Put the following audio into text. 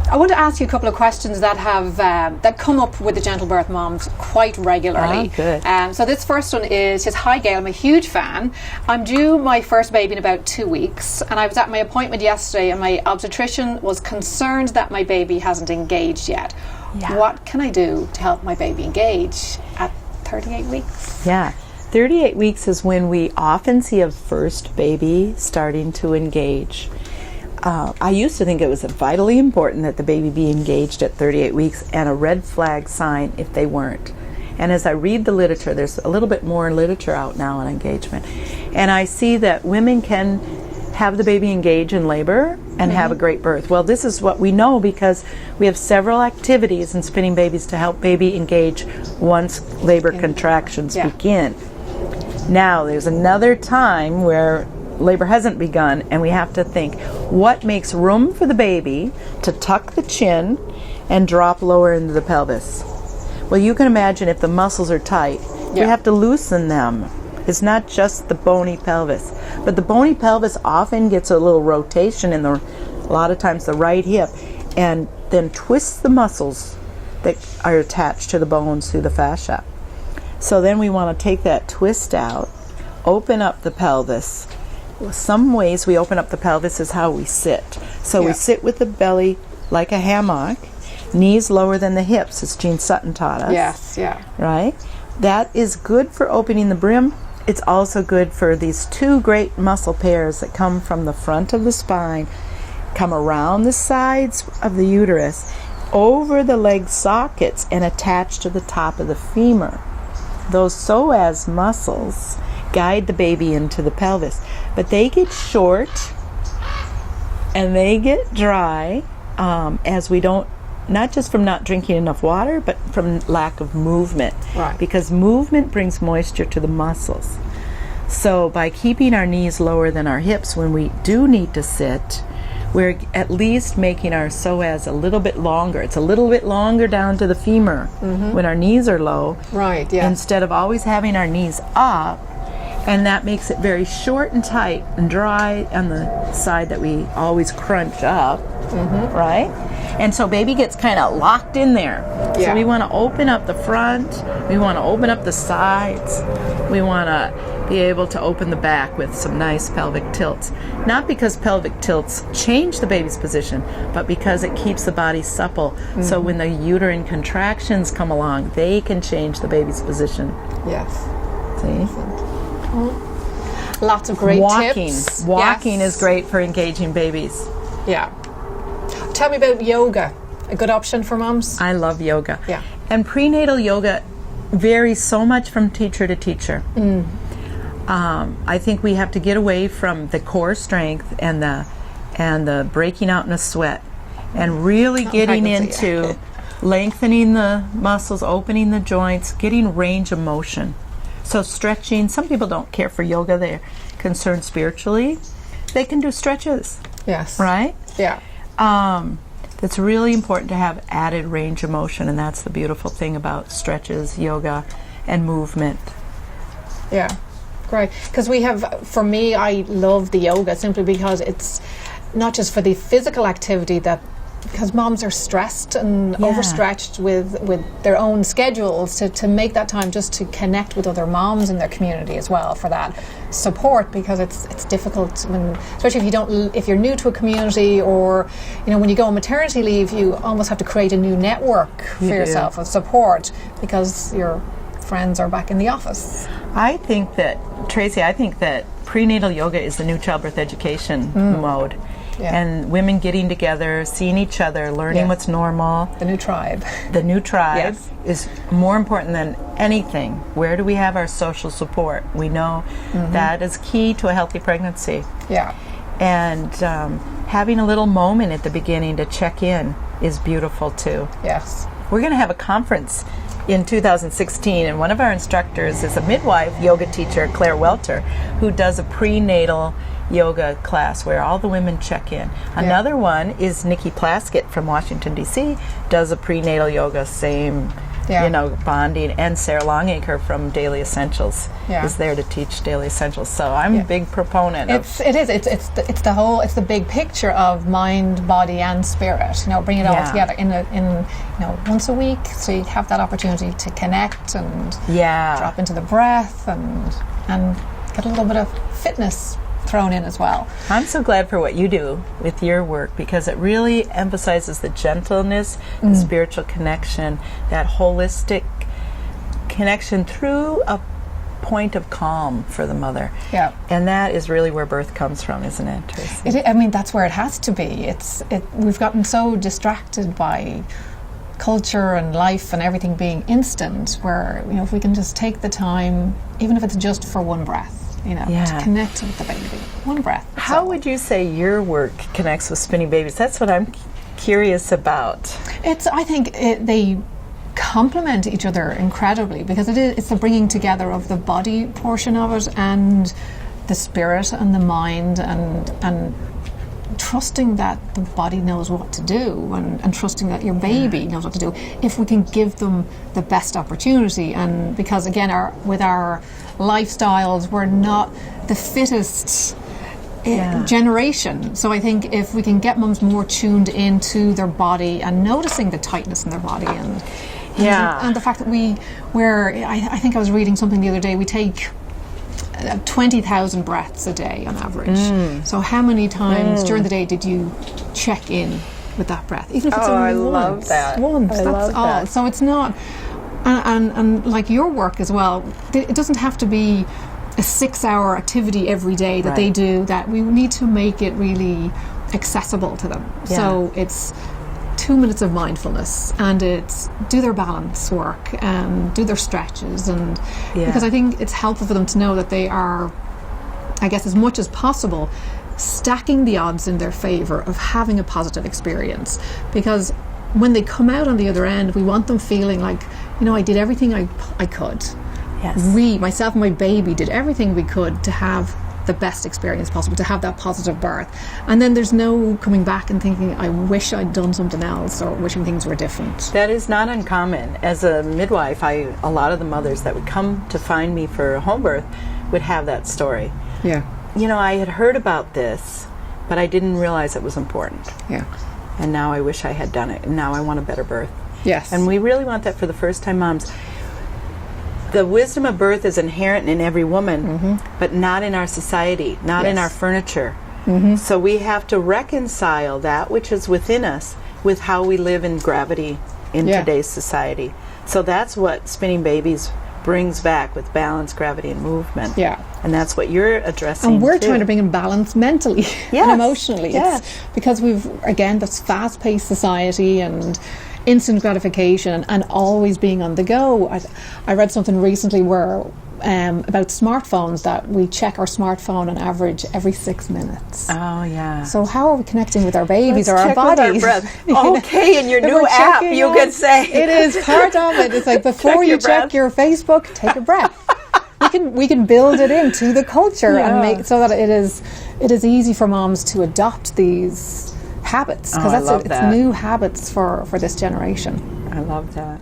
I want to ask you a couple of questions that have that come up with the gentle birth moms quite regularly. Oh, good. So this first one says, "Hi Gail, I'm a huge fan. I'm due my first baby in about 2 weeks, and I was at my appointment yesterday, and my obstetrician was concerned that my baby hasn't engaged yet. Yeah. What can I do to help my baby engage at 38 weeks?" Yeah. 38 weeks is when we often see a first baby starting to engage. I used to think it was vitally important that the baby be engaged at 38 weeks and a red flag sign if they weren't. And as I read the literature, there's a little bit more literature out now on engagement. And I see that women can have the baby engage in labor and have a great birth. Well, this is what we know because we have several activities in spinning babies to help baby engage once labor contractions begin. Now, there's another time where labor hasn't begun, and we have to think, what makes room for the baby to tuck the chin and drop lower into the pelvis? Well, you can imagine if the muscles are tight, we have to loosen them. It's not just the bony pelvis, but the bony pelvis often gets a little rotation in a lot of times the right hip, and then twists the muscles that are attached to the bones through the fascia. So then we want to take that twist out, open up the pelvis. Some ways we open up the pelvis is how we sit. So we sit with the belly like a hammock, knees lower than the hips, as Jean Sutton taught us. Yes, yeah. Right? That is good for opening the brim. It's also good for these two great muscle pairs that come from the front of the spine, come around the sides of the uterus, over the leg sockets, and attach to the top of the femur. Those Soaz muscles guide the baby into the pelvis, but they get short and they get dry as we don't, not just from not drinking enough water, but from lack of movement. Right. Because movement brings moisture to the muscles. So by keeping our knees lower than our hips when we do need to sit, we're at least making our psoas a little bit longer. It's a little bit longer down to the femur when our knees are low. Right, yeah. Instead of always having our knees up, and that makes it very short and tight and dry on the side that we always crunch up, right? And so baby gets kind of locked in there. Yeah. So we want to open up the front, we want to open up the sides, we want to be able to open the back with some nice pelvic tilts. Not because pelvic tilts change the baby's position, but because it keeps the body supple. So when the uterine contractions come along, they can change the baby's position. Yes. See? Lots of great Walking. tips. Walking Yes. is great for engaging babies. Yeah. Tell me about yoga. A good option for moms? I love yoga. Yeah. And prenatal yoga varies so much from teacher to teacher. I think we have to get away from the core strength and the breaking out in a sweat, and really getting into lengthening the muscles, opening the joints, getting range of motion. So stretching. Some people don't care for yoga; they're concerned spiritually. They can do stretches. Yes. Right? Yeah. It's really important to have added range of motion, and that's the beautiful thing about stretches, yoga, and movement. Yeah. Great. Because we have, for me, I love the yoga simply because it's not just for the physical activity because moms are stressed and overstretched with their own schedules to make that time just to connect with other moms in their community as well for that support, because it's difficult especially if you're new to a community, or when you go on maternity leave, you almost have to create a new network for yourself of support because your friends are back in the office. I think that, Tracy, prenatal yoga is the new childbirth education mode. Yeah. And women getting together, seeing each other, learning what's normal. The new tribe. The new tribe is more important than anything. Where do we have our social support? We know that is key to a healthy pregnancy. Yeah. And having a little moment at the beginning to check in is beautiful too. Yes. We're going to have a conference in 2016, and one of our instructors is a midwife yoga teacher, Claire Welter, who does a prenatal yoga class where all the women check in. Another one is Nikki Plaskett from Washington, D.C., does a prenatal yoga, same bonding. And Sarah Longacre from Daily Essentials is there to teach Daily Essentials. So I'm a big proponent it's the big picture of mind, body, and spirit. Bring it all together in once a week, so you have that opportunity to connect and drop into the breath and get a little bit of fitness thrown in as well. I'm so glad for what you do with your work, because it really emphasizes the gentleness, the spiritual connection, that holistic connection through a point of calm for the mother. Yeah. And that is really where birth comes from, isn't it, Tracy? That's where it has to be. We've gotten so distracted by culture and life and everything being instant, where if we can just take the time, even if it's just for one breath, to connect with the baby. One breath. How would you say your work connects with spinning babies? That's what I'm curious about. I think they complement each other incredibly, because it's the bringing together of the body portion of it and the spirit and the mind, and trusting that the body knows what to do, and trusting that your baby knows what to do, if we can give them the best opportunity. And because again, with our lifestyles, we're not the fittest generation. So I think if we can get mums more tuned into their body and noticing the tightness in their body, and the fact that I think I was reading something the other day, we take 20,000 breaths a day on average. So how many times during the day did you check in with that breath? Even if it's only once. Love that. Once, that's all. That. So it's not, and like your work as well, it doesn't have to be a 6-hour activity every day that they do, that we need to make it really accessible to them. Yeah. So it's 2 minutes of mindfulness, and it's do their balance work and do their stretches, and because I think it's helpful for them to know that they are, I guess, as much as possible, stacking the odds in their favor of having a positive experience. Because when they come out on the other end, we want them feeling like, I did everything I could. Yes. Myself and my baby did everything we could to have the best experience possible, to have that positive birth. And then there's no coming back and thinking, I wish I'd done something else, or wishing things were different. That is not uncommon. As a midwife, a lot of the mothers that would come to find me for home birth would have that story. Yeah. I had heard about this, but I didn't realize it was important. Yeah. And now I wish I had done it, and now I want a better birth. Yes. And we really want that for the first-time moms. The wisdom of birth is inherent in every woman, but not in our society, not in our furniture. So we have to reconcile that which is within us with how we live in gravity in today's society. So that's what Spinning Babies brings back, with balance, gravity, and movement. Yeah. And that's what you're addressing. And we're trying to bring in balance mentally and emotionally. Yes. It's because we've, again, this fast-paced society and instant gratification and always being on the go. I read something recently where about smartphones, that we check our smartphone on average every 6 minutes. Oh, yeah. So how are we connecting with our babies or our check bodies? With our breath. Okay, in your new app, you could say. It is part of it. It's like, before you check your Facebook, take a breath. We can build it into the culture and make it so that it is easy for moms to adopt these habits, because it's new habits for this generation. I love that.